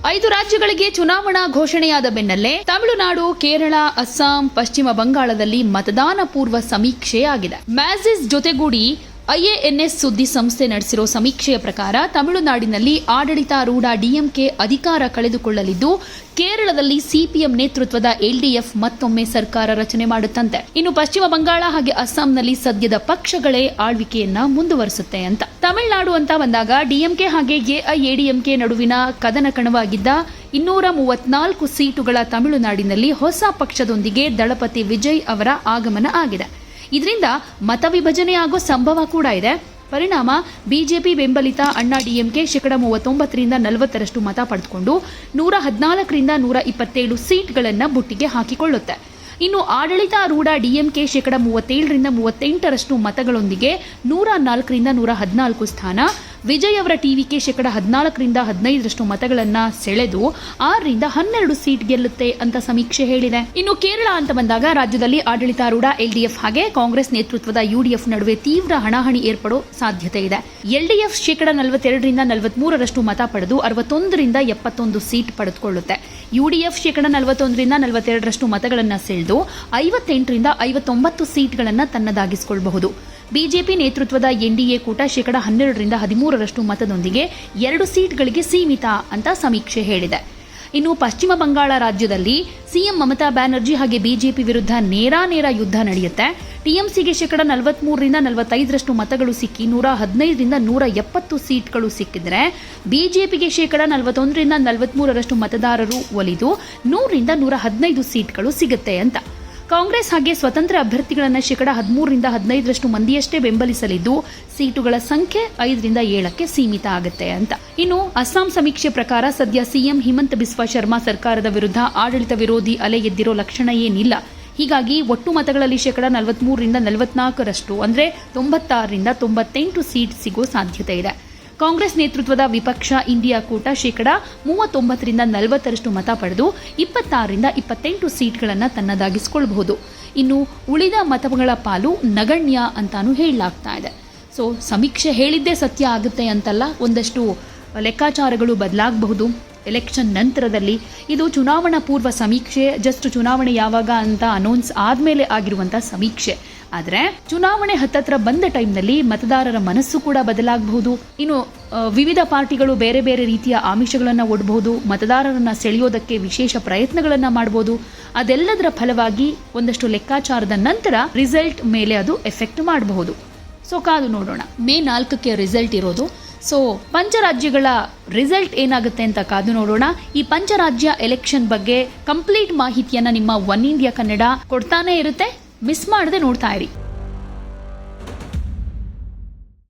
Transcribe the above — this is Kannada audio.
5 ರಾಜ್ಯಗಳಿಗೆ ಚುನಾವಣಾ ಘೋಷಣೆಯಾದ ಬೆನ್ನಲ್ಲೇ ತಮಿಳುನಾಡು, ಕೇರಳ, ಅಸ್ಸಾಂ, ಪಶ್ಚಿಮ ಬಂಗಾಳದಲ್ಲಿ ಮತದಾನ ಪೂರ್ವ ಸಮೀಕ್ಷೆಯಾಗಿದೆ. ಮ್ಯಾಜಿಸ್ ಜೊತೆಗೂಡಿ ಐಎಎನ್ಎಸ್ ಸುದ್ದಿ ಸಂಸ್ಥೆ ನಡೆಸಿರೋ ಸಮೀಕ್ಷೆಯ ಪ್ರಕಾರ ತಮಿಳುನಾಡಿನಲ್ಲಿ ಆಡಳಿತಾರೂಢ ಡಿಎಂಕೆ ಅಧಿಕಾರ ಕಳೆದುಕೊಳ್ಳಲಿದ್ದು, ಕೇರಳದಲ್ಲಿ ಸಿಪಿಎಂ ನೇತೃತ್ವದ ಎಲ್ಡಿಎಫ್ ಮತ್ತೊಮ್ಮೆ ಸರ್ಕಾರ ರಚನೆ ಮಾಡುತ್ತಂತೆ. ಇನ್ನು ಪಶ್ಚಿಮ ಬಂಗಾಳ ಹಾಗೆ ಅಸ್ಸಾಂನಲ್ಲಿ ಸದ್ಯದ ಪಕ್ಷಗಳೇ ಆಳ್ವಿಕೆಯನ್ನ ಮುಂದುವರಿಸುತ್ತೆ ಅಂತ. ತಮಿಳುನಾಡು ಅಂತ ಬಂದಾಗ ಡಿಎಂಕೆ ಹಾಗೆ ಎಐಎಡಿಎಂಕೆ ನಡುವಿನ ಕದನ ಕಣವಾಗಿದ್ದ 234 ಸೀಟುಗಳ ತಮಿಳುನಾಡಿನಲ್ಲಿ ಹೊಸ ಪಕ್ಷದೊಂದಿಗೆ ದಳಪತಿ ವಿಜಯ್ ಅವರ ಆಗಮನ ಆಗಿದೆ. ಇದರಿಂದ ಮತ ವಿಭಜನೆ ಆಗೋ ಸಂಭವ ಕೂಡ ಇದೆ. ಪರಿಣಾಮ ಬಿಜೆಪಿ ಬೆಂಬಲಿತ ಅಣ್ಣಾ ಡಿಎಂಕೆ 39ರಿಂದ 40ರಷ್ಟು ಮತ ಪಡೆದುಕೊಂಡು 114ರಿಂದ 127 ಸೀಟ್ಗಳನ್ನು ಬುಟ್ಟಿಗೆ ಹಾಕಿಕೊಳ್ಳುತ್ತೆ. ಇನ್ನು ಆಡಳಿತಾರೂಢ ಡಿಎಂಕೆ 37ರಿಂದ 38ರಷ್ಟು ಮತಗಳೊಂದಿಗೆ 104ರಿಂದ 114 ಸ್ಥಾನ, ವಿಜಯ್ ಅವರ ಟಿವಿಕೆ 14ರಿಂದ 15ರಷ್ಟು ಮತಗಳನ್ನು ಸೆಳೆದು 6ರಿಂದ 12 ಸೀಟ್ ಗೆಲ್ಲುತ್ತೆ ಅಂತ ಸಮೀಕ್ಷೆ ಹೇಳಿದೆ. ಇನ್ನು ಕೇರಳ ಅಂತ ಬಂದಾಗ ರಾಜ್ಯದಲ್ಲಿ ಆಡಳಿತಾರೂಢ ಎಲ್ಡಿಎಫ್ ಹಾಗೆ ಕಾಂಗ್ರೆಸ್ ನೇತೃತ್ವದ ಯುಡಿಎಫ್ ನಡುವೆ ತೀವ್ರ ಹಣಾಹಣಿ ಏರ್ಪಡೋ ಸಾಧ್ಯತೆ ಇದೆ. ಎಲ್ಡಿಎಫ್ 42ರಿಂದ 43ರಷ್ಟು ಮತ ಪಡೆದು 61ರಿಂದ 71 ಸೀಟ್ ಪಡೆದುಕೊಳ್ಳುತ್ತೆ. ಯುಡಿಎಫ್ 41ರಿಂದ 42ರಷ್ಟು ಮತಗಳನ್ನು ಸೆಳೆದು 58ರಿಂದ 59 ಸೀಟ್ಗಳನ್ನು ತನ್ನದಾಗಿಸಿಕೊಳ್ಳಬಹುದು. ಬಿಜೆಪಿ ನೇತೃತ್ವದ ಎನ್ಡಿಎ ಕೂಟ 12ರಿಂದ 13ರಷ್ಟು ಮತದೊಂದಿಗೆ 2 ಸೀಟ್ಗಳಿಗೆ ಸೀಮಿತ ಅಂತ ಸಮೀಕ್ಷೆ ಹೇಳಿದೆ. ಇನ್ನು ಪಶ್ಚಿಮ ಬಂಗಾಳ ರಾಜ್ಯದಲ್ಲಿ ಸಿಎಂ ಮಮತಾ ಬ್ಯಾನರ್ಜಿ ಹಾಗೆ ಬಿಜೆಪಿ ವಿರುದ್ಧ ನೇರಾನೇರ ಯುದ್ಧ ನಡೆಯುತ್ತೆ. ಟಿಎಂಸಿಗೆ 43ರಿಂದ 45ರಷ್ಟು ಮತಗಳು ಸಿಕ್ಕಿ 115ರಿಂದ 170 ಸೀಟ್ಗಳು ಸಿಕ್ಕಿದ್ರೆ, ಬಿಜೆಪಿಗೆ 41ರಿಂದ 43ರಷ್ಟು ಮತದಾರರು ಒಲಿದು 100ರಿಂದ 115 ಸೀಟ್ಗಳು ಸಿಗುತ್ತೆ ಅಂತ. ಕಾಂಗ್ರೆಸ್ ಹಾಗೆ ಸ್ವತಂತ್ರ ಅಭ್ಯರ್ಥಿಗಳನ್ನು 13ರಿಂದ 15ರಷ್ಟು ಮಂದಿಯಷ್ಟೇ ಬೆಂಬಲಿಸಲಿದ್ದು, ಸೀಟುಗಳ ಸಂಖ್ಯೆ 5ರಿಂದ 7ಕ್ಕೆ ಸೀಮಿತ ಆಗುತ್ತೆ ಅಂತ. ಇನ್ನು ಅಸ್ಸಾಂ ಸಮೀಕ್ಷೆ ಪ್ರಕಾರ ಸದ್ಯ ಸಿಎಂ ಹಿಮಂತ ಬಿಸ್ವಾ ಶರ್ಮಾ ಸರ್ಕಾರದ ವಿರುದ್ಧ ಆಡಳಿತ ವಿರೋಧಿ ಅಲೆ ಎದ್ದಿರೋ ಲಕ್ಷಣ ಏನಿಲ್ಲ. ಹೀಗಾಗಿ ಒಟ್ಟು ಮತಗಳಲ್ಲಿ 43ರಿಂದ 44ರಷ್ಟು ಅಂದ್ರೆ 96ರಿಂದ 98 ಸೀಟ್ ಸಿಗೋ ಸಾಧ್ಯತೆ ಇದೆ. ಕಾಂಗ್ರೆಸ್ ನೇತೃತ್ವದ ವಿಪಕ್ಷ ಇಂಡಿಯಾ ಕೂಟ 39ರಿಂದ 40ರಷ್ಟು ಮತ ಪಡೆದು 26ರಿಂದ 28 ಸೀಟ್ಗಳನ್ನು ತನ್ನದಾಗಿಸಿಕೊಳ್ಳಬಹುದು. ಇನ್ನು ಉಳಿದ ಮತಗಳ ಪಾಲು ನಗಣ್ಯ ಅಂತಾನೂ ಹೇಳಲಾಗ್ತಾ ಇದೆ. ಸೊ ಸಮೀಕ್ಷೆ ಹೇಳಿದ್ದೇ ಸತ್ಯ ಆಗುತ್ತೆ ಅಂತಲ್ಲ, ಒಂದಷ್ಟು ಲೆಕ್ಕಾಚಾರಗಳು ಬದಲಾಗಬಹುದು ಎಲೆಕ್ಷನ್ ನಂತರದಲ್ಲಿ. ಇದು ಚುನಾವಣಾ ಪೂರ್ವ ಸಮೀಕ್ಷೆ, ಜಸ್ಟ್ ಚುನಾವಣೆ ಯಾವಾಗ ಅಂತ ಅನೌನ್ಸ್ ಆದಮೇಲೆ ಆಗಿರುವಂಥ ಸಮೀಕ್ಷೆ. ಆದರೆ ಚುನಾವಣೆ ಹತ್ತತ್ರ ಬಂದ ಟೈಮ್ನಲ್ಲಿ ಮತದಾರರ ಮನಸ್ಸು ಕೂಡ ಬದಲಾಗಬಹುದು. ಇನ್ನು ವಿವಿಧ ಪಾರ್ಟಿಗಳು ಬೇರೆ ಬೇರೆ ರೀತಿಯ ಆಮಿಷಗಳನ್ನು ಒಡ್ಬಹುದು, ಮತದಾರರನ್ನ ಸೆಳೆಯೋದಕ್ಕೆ ವಿಶೇಷ ಪ್ರಯತ್ನಗಳನ್ನು ಮಾಡಬಹುದು. ಅದೆಲ್ಲದರ ಫಲವಾಗಿ ಒಂದಷ್ಟು ಲೆಕ್ಕಾಚಾರದ ನಂತರ ರಿಸಲ್ಟ್ ಮೇಲೆ ಅದು ಎಫೆಕ್ಟ್ ಮಾಡಬಹುದು. ಸೊ ಕಾದು ನೋಡೋಣ. ಮೇ 4ಕ್ಕೆ ರಿಸಲ್ಟ್ ಇರೋದು. ಸೊ ಪಂಚರಾಜ್ಯಗಳ ರಿಸಲ್ಟ್ ಏನಾಗುತ್ತೆ ಅಂತ ಕಾದು ನೋಡೋಣ. ಈ ಪಂಚರಾಜ್ಯ ಎಲೆಕ್ಷನ್ ಬಗ್ಗೆ ಕಂಪ್ಲೀಟ್ ಮಾಹಿತಿಯನ್ನ ನಿಮ್ಮ ಒನ್ ಇಂಡಿಯಾ ಕನ್ನಡ ಕೊಡ್ತಾನೆ ಇರುತ್ತೆ. ಮಿಸ್ ಮಾಡದೆ ನೋಡ್ತಾ ಇರಿ.